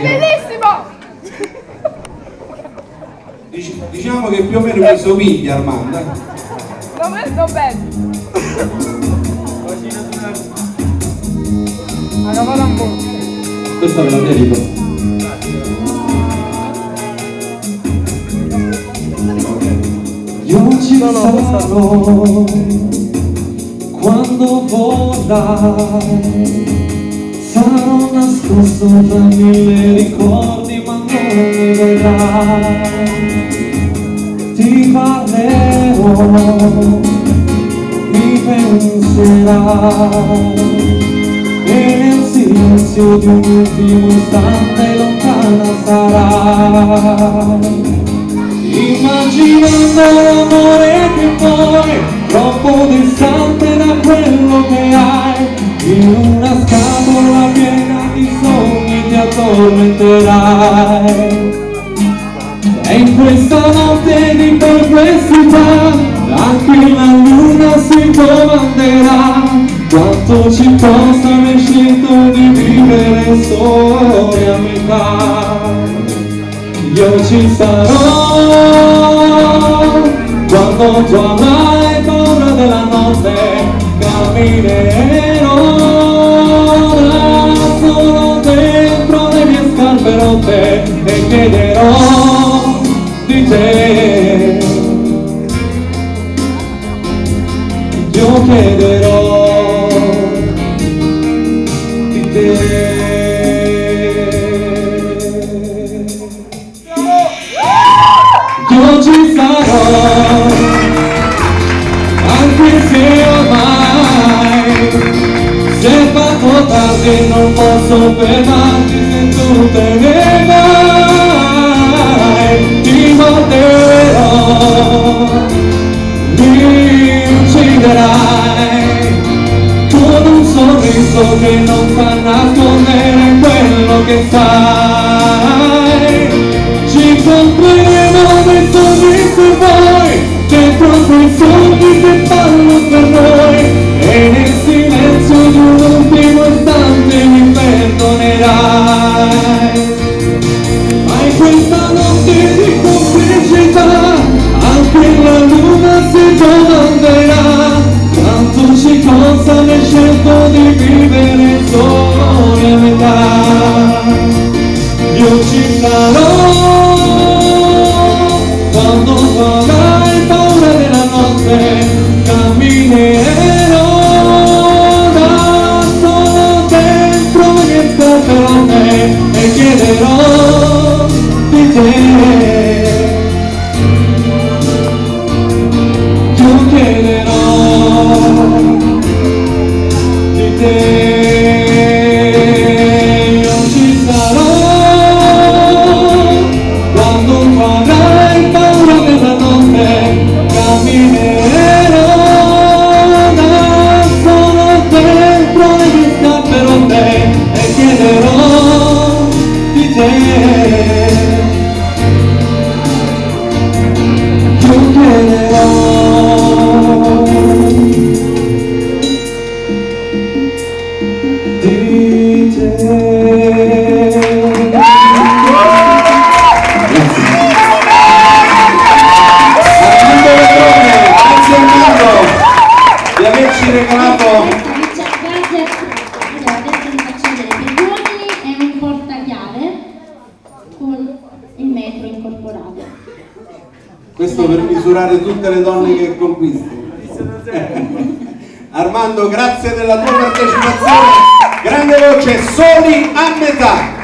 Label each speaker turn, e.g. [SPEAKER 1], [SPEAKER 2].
[SPEAKER 1] bellissimo!
[SPEAKER 2] Diciamo che più o meno mi somiglia Armando.
[SPEAKER 1] Non bello. Allora vado un po'.
[SPEAKER 3] Questa ve la dedico. Io ci sarò quando vorrai. Sarò nascosto tra mille ricordi ma non mi vedrai. Ti parlerò, mi penserai e nel silenzio di un ultimo istante lontana sarai. Immaginando l'amore che vuoi, troppo distante da quello che hai, in una scatola piena di sogni ti addormenterai. E in questa notte di perplessità anche la luna si domanderà quanto ci possa aver scelto di vivere soli a metà. Io ci sarò quando tu avrai paura della notte, camminerò da solo dentro le mie scarpe rotte e chiederò di te. Io chiederò di te. Io ci sarò, anche se ormai si è fatto tardi, non posso fermarti se tu te ne vai. Ti morderò, mi ucciderai con un sorriso che non fa nascondere quello che sai. Ci incontreremo nei sorrisi tuoi, dentro quei sogni che fanno per noi, e nel silenzio di un ultimo istante mi perdonerai. Ma in questa notte di complicità anche la luna si domanderà quanto ci costa aver scelto di vivere soli a metà. Io ci sarò quando tu avrai paura della notte, camminerò da solo dentro le mie scarpe rotte e chiederò di te. Io chiederò di te.
[SPEAKER 2] Questo per misurare tutte le donne che conquisti. Armando, grazie della tua partecipazione. Grande voce, soli a metà.